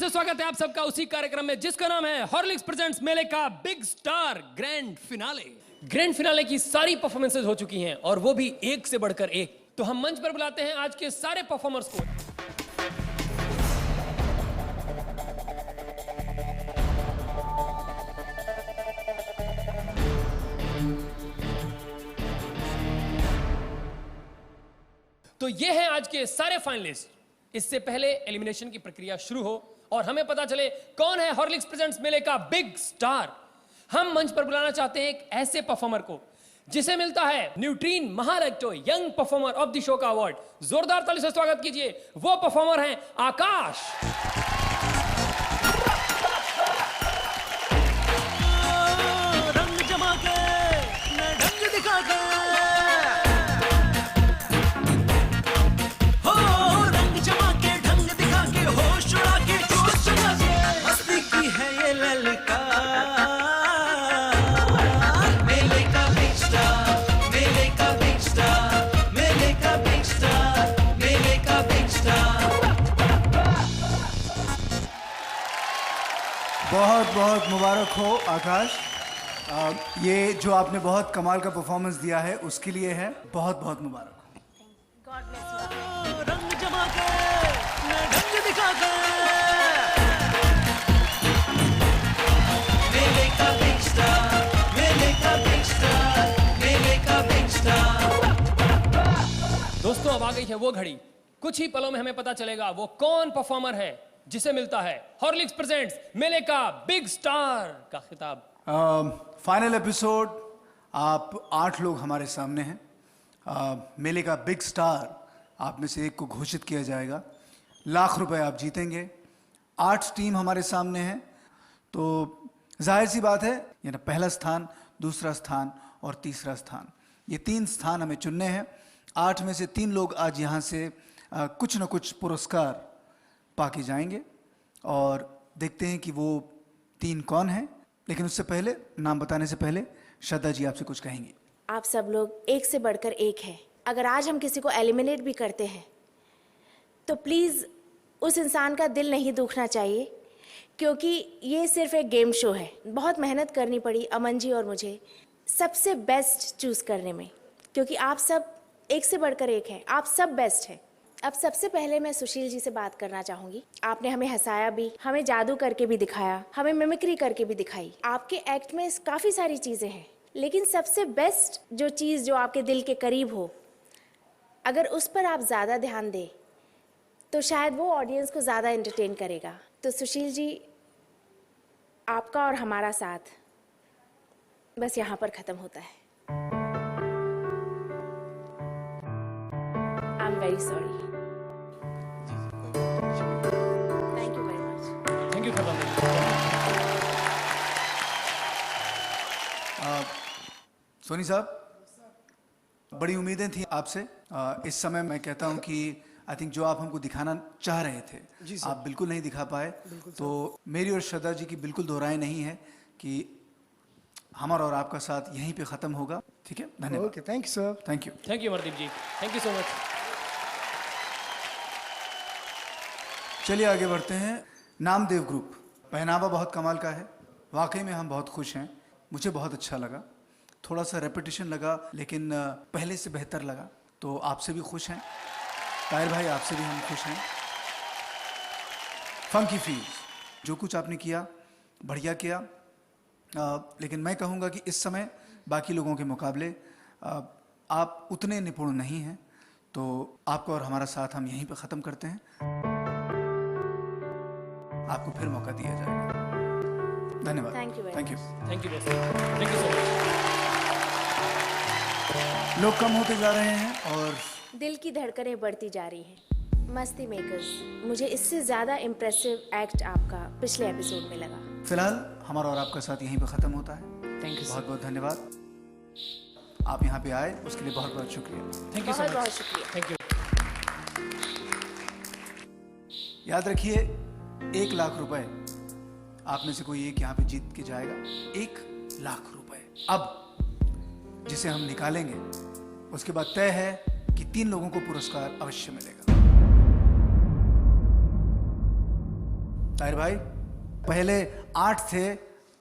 से स्वागत है आप सबका उसी कार्यक्रम में जिसका नाम है हॉर्लिक्स प्रेजेंट्स मेले का big star grand finale. Grand finale की सारी परफॉर्मेंसेज हो चुकी हैं और वो भी एक से बढ़कर एक। तो हम मंच पर बुलाते हैं आज के सारे परफॉर्मर्स को। तो ये हैं आज के सारे फाइनलिस्ट। इससे पहले एलिमिनेशन की प्रक्रिया शुरू हो और हमें पता चले कौन है हॉर्लिक्स प्रेजेंट्स मेले का बिग स्टार, हम मंच पर बुलाना चाहते हैं एक ऐसे परफॉर्मर को जिसे मिलता है Nutrine Mahalacto young performer of the show का अवार्ड। जोरदार ताली से स्वागत कीजिए, वो परफॉर्मर हैं आकाश। रंग जमा के ढंग दिखा के बहुत बहुत मुबारक हो आकाश। ये जो आपने बहुत कमाल का परफॉर्मेंस दिया है उसके लिए है, बहुत बहुत मुबारक हो। रंग जमा के ढंग दिखा के मेले का बिग स्टार, मेले का बिग स्टार, मेले का बिग स्टार। दोस्तों अब आ गई है वो घड़ी, कुछ ही पलों में हमें पता चलेगा वो कौन परफॉर्मर है जिसे मिलता है हॉर्लिक्स प्रेजेंट्स मेले का बिग स्टार का खिताब। फाइनल एपिसोड, आप 8 लोग हमारे सामने हैं। मेले का बिग स्टार आप में से एक को घोषित किया जाएगा। लाख रुपए आप जीतेंगे। 8 टीम हमारे सामने हैं, तो जाहिर सी बात है ये ना, पहला स्थान, दूसरा स्थान और तीसरा स्थान, ये 3 स्थान हमें चुनने हैं। 8 में से 3 लोग आज यहाँ से कुछ न कुछ पुरस्कार पाके जाएंगे और देखते हैं कि वो 3 कौन हैं। लेकिन उससे पहले, नाम बताने से पहले, श्रद्धा जी आपसे कुछ कहेंगी। आप सब लोग एक से बढ़कर एक हैं। अगर आज हम किसी को एलिमिनेट भी करते हैं तो प्लीज़ उस इंसान का दिल नहीं दुखना चाहिए, क्योंकि ये सिर्फ एक गेम शो है। बहुत मेहनत करनी पड़ी अमन जी और मुझे सबसे बेस्ट चूज़ करने में, क्योंकि आप सब एक से बढ़कर एक हैं, आप सब बेस्ट हैं। अब सबसे पहले मैं सुशील जी से बात करना चाहूँगी। आपने हमें हंसाया भी, हमें जादू करके भी दिखाया, हमें मिमिक्री करके भी दिखाई। आपके एक्ट में काफ़ी सारी चीज़ें हैं, लेकिन सबसे बेस्ट जो चीज़ जो आपके दिल के करीब हो, अगर उस पर आप ज़्यादा ध्यान दें तो शायद वो ऑडियंस को ज़्यादा एंटरटेन करेगा। तो सुशील जी, आपका और हमारा साथ बस यहाँ पर ख़त्म होता है। I am very sorry. Thank you very much. Thank you Soni साहब, बड़ी उम्मीदें थी आपसे। इस समय मैं कहता हूं कि आई थिंक जो आप हमको दिखाना चाह रहे थे आप बिल्कुल नहीं दिखा पाए। तो मेरी और श्रद्धा जी की बिल्कुल दो राय नहीं है कि हमारा और आपका साथ यहीं पे ख़त्म होगा। ठीक है, धन्यवाद। Okay, thank you sir. Thank you. Thank you Amardeep ji, thank you so much. चलिए आगे बढ़ते हैं। नामदेव ग्रुप, पहनावा बहुत कमाल का है, वाकई में हम बहुत खुश हैं। मुझे बहुत अच्छा लगा, थोड़ा सा रेपिटेशन लगा लेकिन पहले से बेहतर लगा। तो आपसे भी खुश हैं ताहिर भाई, आपसे भी हम खुश हैं। फंकी फील्स, जो कुछ आपने किया बढ़िया किया, लेकिन मैं कहूँगा कि इस समय बाकी लोगों के मुकाबले आप उतने निपुण नहीं हैं। तो आपको और हमारा साथ हम यहीं पे ख़त्म करते हैं। आपको फिर मौका दिया जाएगा। धन्यवाद। Thank you. Thank you thank you so much. लोग कम होते जा रहे हैं और दिल की धड़कनें बढ़ती जा रही हैं। मस्ती मेकर्स, मुझे इससे ज़्यादा इम्प्रेसिव एक्ट आपका पिछले एपिसोड में लगा। फिलहाल हमारा और आपका साथ यहीं पे ख़त्म होता है। थैंक यू, बहुत बहुत धन्यवाद। आप यहाँ पे आए उसके लिए बहुत बहुत शुक्रिया। थैंक यू सो बहुत मच। बहुत शुक्रिया। Thank you. याद रखिए, 1 लाख रुपए आप में से कोई एक यहाँ पे जीत के जाएगा। 1 लाख रुपए अब जिसे हम निकालेंगे, उसके बाद तय है कि 3 लोगों को पुरस्कार अवश्य मिलेगा। ताहिर भाई, पहले 8 थे,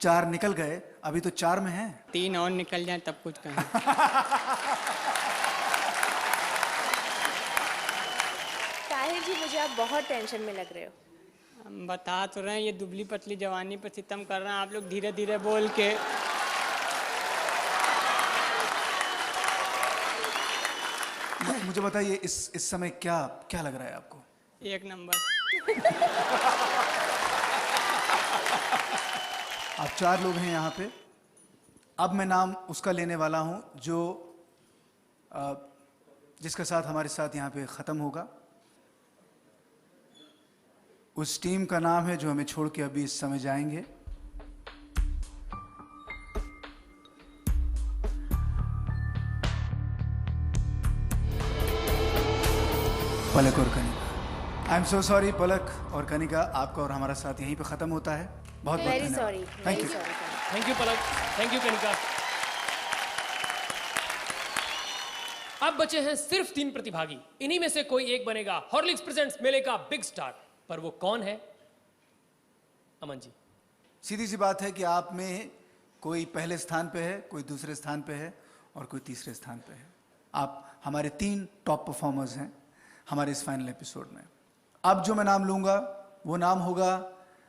4 निकल गए, अभी तो 4 में हैं। 3 और निकल जाए तब कुछ कहें। ताहिर जी, मुझे आप बहुत टेंशन में लग रहे हो। हम बता तो रहे हैं, ये दुबली पतली जवानी पर सितम कर रहे हैं आप लोग धीरे धीरे बोल के। मुझे बताइए, इस समय क्या क्या लग रहा है आपको? 1 नंबर। आप 4 लोग हैं यहाँ पे। अब मैं नाम उसका लेने वाला हूँ जो जिसका साथ हमारे साथ यहाँ पे ख़त्म होगा। उस टीम का नाम है जो हमें छोड़ के अभी इस समय जाएंगे। पलक और Kanika. I am so sorry Palak और कनिका, आपका और हमारा साथ यहीं पे ख़त्म होता है। बहुत बहुत वेरी धन्यवाद। Sorry, thank very you. Sorry. Thank you Palak, thank you Kanika. अब बचे हैं सिर्फ 3 प्रतिभागी। इन्हीं में से कोई एक बनेगा हॉर्लिक्स प्रेजेंट्स मेले का बिग स्टार। पर वो कौन है? अमन जी। सीधी सी बात है कि आप में कोई पहले स्थान पे है, कोई दूसरे स्थान पे है और कोई तीसरे स्थान पे है। आप हमारे 3 टॉप परफॉर्मर्स हैं हमारे इस फाइनल एपिसोड में। अब जो मैं नाम लूंगा वो नाम होगा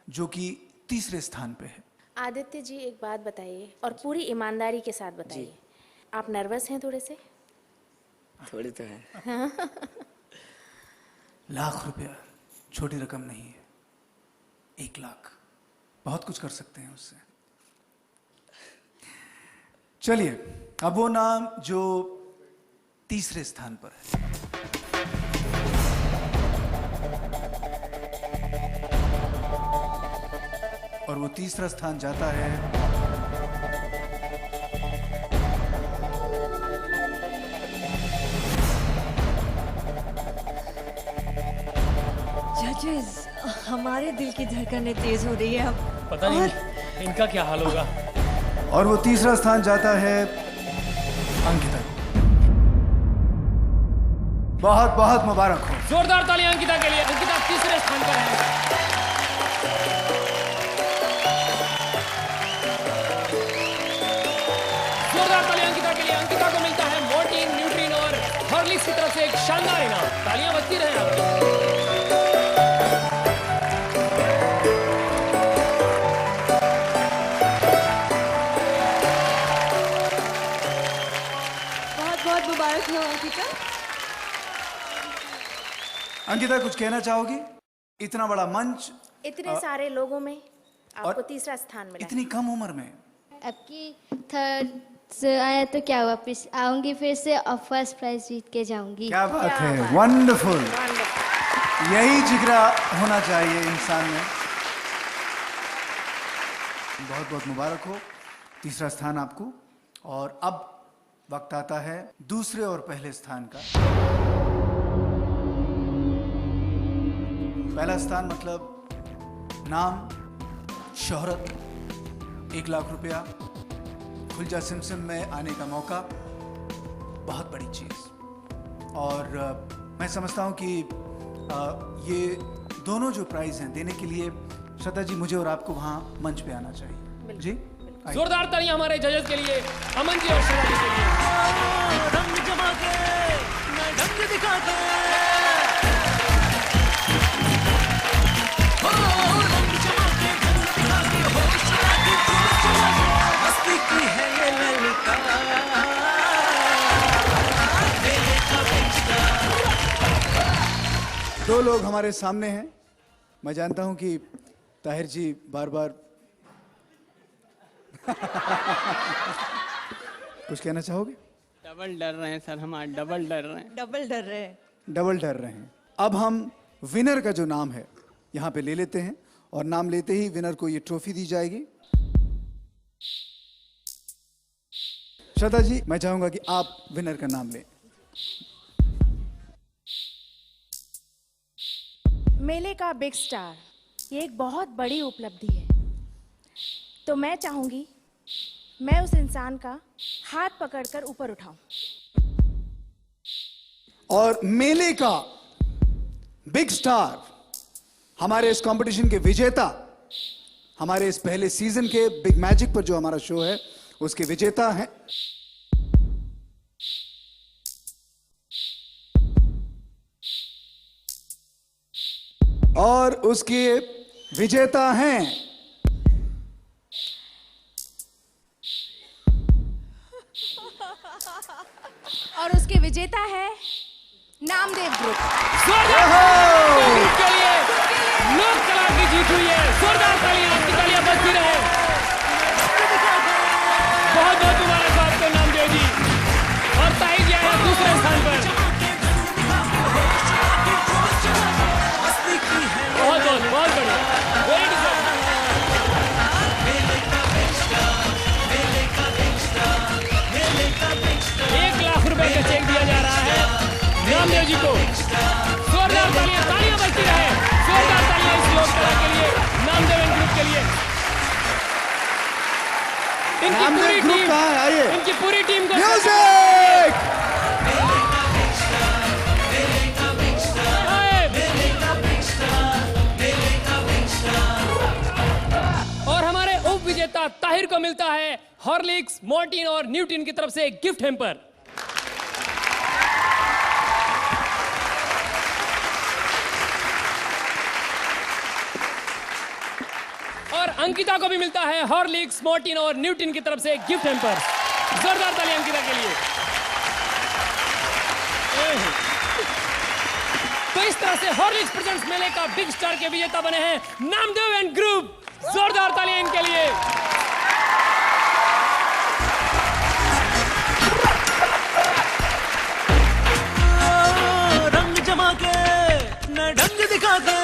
जो कि तीसरे स्थान पे है। आदित्य जी, एक बात बताइए और पूरी ईमानदारी के साथ बताइए, आप नर्वस हैं थोड़े से? थोड़ी तो है। लाख रुपया छोटी रकम नहीं है। 1 लाख बहुत कुछ कर सकते हैं उससे। चलिए, अब वो नाम जो तीसरे स्थान पर है। और वो तीसरा स्थान जाता है जजेस, हमारे दिल की धड़कनें तेज हो रही है अब। पता नहीं इनका क्या हाल होगा। और वो तीसरा स्थान जाता है अंकिता। बहुत बहुत मुबारक हो। जोरदार तालियां अंकिता के लिए। अंकिता तीसरे स्थान पर है। जोरदार तालियां अंकिता के लिए। अंकिता को मिलता है मोर्टीन, न्यूट्रीन और हॉर्लिक्स की तरफ से एक शानदार इनाम। तालियां बजती रहे आपकी। बहुत बहुत मुबारक हो अंकिता। अंकिता, कुछ कहना चाहोगी? इतना बड़ा मंच, इतने सारे लोगों में आपको तीसरा स्थान मिला। इतनी कम उम्र में। अब की थर्ड से आया तो क्या हुआ, आऊंगी फिर से और फर्स्ट प्राइज जीत के जाऊंगी। क्या बात क्या है, बात। वंडरफुल। Wonderful। यही जिगरा होना चाहिए इंसान में। बहुत बहुत मुबारक हो, तीसरा स्थान आपको। और अब वक्त आता है दूसरे और पहले स्थान का। पहला स्थान मतलब नाम, शोहरत, 1 लाख रुपया, खुल जा सिमसिम में आने का मौका, बहुत बड़ी चीज। और मैं समझता हूं कि ये दोनों जो प्राइज हैं देने के लिए श्रद्धा जी, मुझे और आपको वहां मंच पे आना चाहिए। जी, आइए। जोरदार तालियां हमारे जजेस के लिए, अमन जी और श्रद्धा जी के लिए। रंग जमा के मैं ढंग दिखा के हो, रंग जमा के ढंग दिखा के होश चला के जोश चला के मस्ती की है ये ललिता मेले का बिग स्टार। 2 लोग हमारे सामने हैं। मैं जानता हूं कि ताहिर जी बार बार कुछ कहना चाहोगे? डबल डर रहे हैं सर, हम आज डबल डर रहे हैं। डबल डर रहे हैं। डबल डर रहे हैं। अब हम विनर का जो नाम है यहाँ पे ले लेते हैं और नाम लेते ही विनर को ये ट्रॉफी दी जाएगी। श्रद्धा जी, मैं चाहूंगा कि आप विनर का नाम लें। मेले का बिग स्टार, ये एक बहुत बड़ी उपलब्धि है। तो मैं चाहूंगी मैं उस इंसान का हाथ पकड़कर ऊपर उठाऊं। और मेले का बिग स्टार हमारे इस कंपटीशन के विजेता, हमारे इस पहले सीजन के बिग मैजिक पर जो हमारा शो है उसके विजेता हैं और उसके विजेता हैं और उसके विजेता है नामदेव ग्रुप। ग्रुप के लिए लोक कला की जीत हुई है। जोरदार तालियां, आपकी तालियां बजती रहे। बहुत बहुत मुबारक हो आपको नामदेव जी। और ताई जी आए हैं दूसरे स्थान पर। बहुत बहुत बहुत बढ़िया, वेरी डिजर्व। 1 लाख रुपए का चेक दिया जा रहा है नामदेव जी को। जोरदार तालियां, तालियां बजती रहे। जोरदार तालियां इस लोक कला के लिए, नामदेव एंड ग्रुप के लिए। नामदेव ग्रुप कहाँ है? आइए। इनकी पूरी टीम को म्यूजिक। और हमारे उप विजेता ताहिर को मिलता है हॉर्लिक्स, मॉर्टिन और न्यूटिन की तरफ से गिफ्ट हैम्पर। और अंकिता को भी मिलता है हॉर्लिक्स, मॉर्टिन और न्यूटिन की तरफ से गिफ्ट हैम्पर। जोरदार तालियां अंकिता के लिए। तो इस तरह से हॉर्लिक्स प्रेजेंट्स मेले का बिग स्टार के विजेता बने हैं नामदेव एंड ग्रुप। जोरदार तालियां इनके लिए। रंग जमा के न ढंग दिखा के